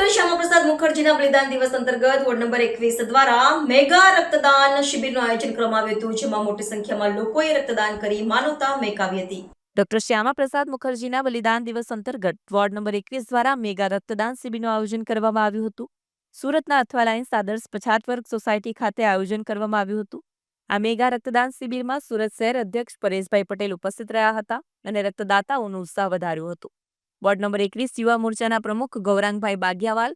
Doctor Shyamaprasad મુખર્જીના બલિદાન દિવસ અંતર્ગત વોર્ડ નંબર 21 દ્વારા મેગા રક્તદાન શિબિરનું આયોજન કરવામાં આવ્યું હતું, જેમાં મોટી સંખ્યામાં લોકોએ રક્તદાન કરી માનવતા મહેકાવી હતી. ડોક્ટર શ્યામાપ્રસાદ મુખર્જીના બલિદાન દિવસ અંતર્ગત વોર્ડ નંબર 21 દ્વારા મેગા રક્તદાન શિબિરનું આયોજન કરવામાં આવ્યું હતું. સુરતના અથવા લાઇન્સ આદર્શ પછાત વર્ગ સોસાયટી ખાતે આયોજન કરવામાં આવ્યું હતું. આ મેગા રક્તદાન શિબિરમાં સુરત શહેર અધ્યક્ષ પરેશભાઈ પટેલ ઉપસ્થિત રહ્યા હતા અને રક્તદાતાઓનો ઉત્સાહ વધાર્યો હતો. વોર્ડ નંબર 21 યુવા મોરચાના પ્રમુખ ગૌરાંગભાઈ બાગિયાવાલ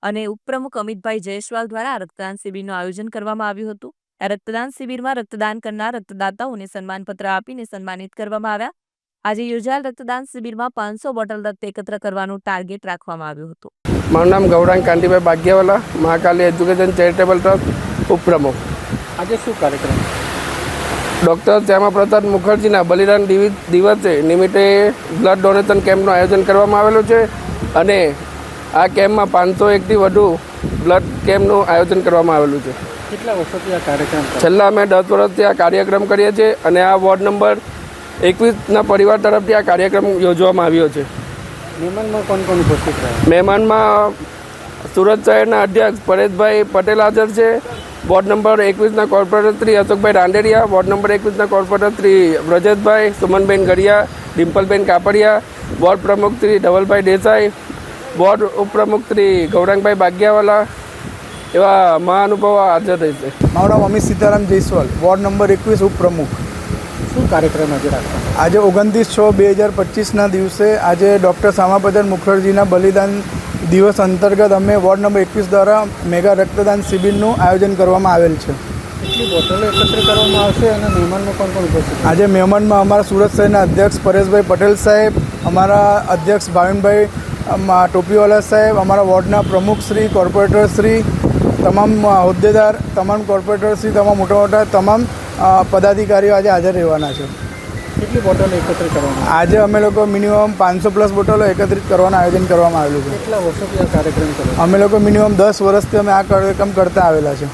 અને ઉપપ્રમુખ અમિતભાઈ જયસ્વાલ દ્વારા રક્તદાન શિબિરનું આયોજન કરવામાં આવ્યું હતું. આ રક્તદાન શિબિરમાં રક્તદાન કરનાર રક્તદાતાઓને સન્માનપત્ર આપીને સન્માનિત કરવામાં આવ્યા. આજે યોજાયેલ રક્તદાન શિબિરમાં 500 બોટલ રક્ત એકત્ર કરવાનું ટાર્ગેટ રાખવામાં આવ્યું હતું. મારું નામ Gaurang Kantibhai Bagiyawala, Mahakali education charitable trust ઉપપ્રમુખ. આજે શું કાર્યક્રમ? ડૉક્ટર શ્યામાપ્રસાદ મુખર્જીના બલિદાન દિવસે નિમિત્તે બ્લડ ડોનેશન કેમ્પનું આયોજન કરવામાં આવેલું છે અને આ કેમ્પમાં 501થી વધુ બ્લડ કેમ્પનું આયોજન કરવામાં આવેલું છે. કેટલા વર્ષોથી આ કાર્યક્રમ? છેલ્લા અમે 10 વર્ષથી આ કાર્યક્રમ કરીએ છીએ અને આ વોર્ડ નંબર 21ના પરિવાર તરફથી આ કાર્યક્રમ યોજવામાં આવ્યો છે. મહેમાનમાં કોણ કોણ ઉપસ્થિત રહ્યા? મહેમાનમાં સુરત શહેરના અધ્યક્ષ પરેશભાઈ પટેલ હાજર છે. વોર્ડ નંબર 21ના corporator Shri Ashokbhai Randeria, ward number 21ના કોર્પોરેટર શ્રી બ્રજેશભાઈ, સુમનબેન ગઢિયા, ડિમ્પલબેન કાપડિયા, વોર્ડ પ્રમુખ શ્રી ધવલભાઈ દેસાઈ, વોર્ડ ઉપપ્રમુખ શ્રી ગૌરાંગભાઈ બાગિયાવાલા એવા મહાનુભાવો હાજર રહેશે. મારું નામ અમિત સીતારામ જયસ્વાલ, વોર્ડ નંબર 21 ઉપપ્રમુખ. શું કાર્યક્રમ આજે રાખવાનો? આજે 29/6/2025ના દિવસે આજે ડૉક્ટર શ્યામાપ્રસાદ મુખર્જીના બલિદાન દિવસ અંતર્ગત અમે વોર્ડ નંબર 21 દ્વારા મેગા રક્તદાન શિબિરનું આયોજન કરવામાં આવેલ છે. કેટલી બોટલો એકત્ર કરવામાં આવશે અને મહેમાનમાં કોણ કોણ ઉપસ્થિત? આજે મહેમાનમાં અમારા સુરત શહેરના અધ્યક્ષ પરેશભાઈ પટેલ સાહેબ, અમારા અધ્યક્ષ ભાવિનભાઈ ટોપીવાલા સાહેબ, અમારા વોર્ડના પ્રમુખશ્રી, કોર્પોરેટરશ્રી, તમામ હોદ્દેદાર, તમામ કોર્પોરેટરશ્રી, તમામ મોટા તમામ પદાધિકારીઓ આજે હાજર રહેવાના છે. કેટલી બોટલો એકત્ર કરવામાં? આજે અમે લોકો મિનિમમ 500+ બોટલો એકત્રિત કરવાનું આયોજન કરવામાં આવેલું છે. કેટલા વર્ષોથી આ કાર્યક્રમ કરો? અમે લોકો મિનિમમ 10 વર્ષથી અમે આ કાર્યક્રમ કરતા આવેલા છે.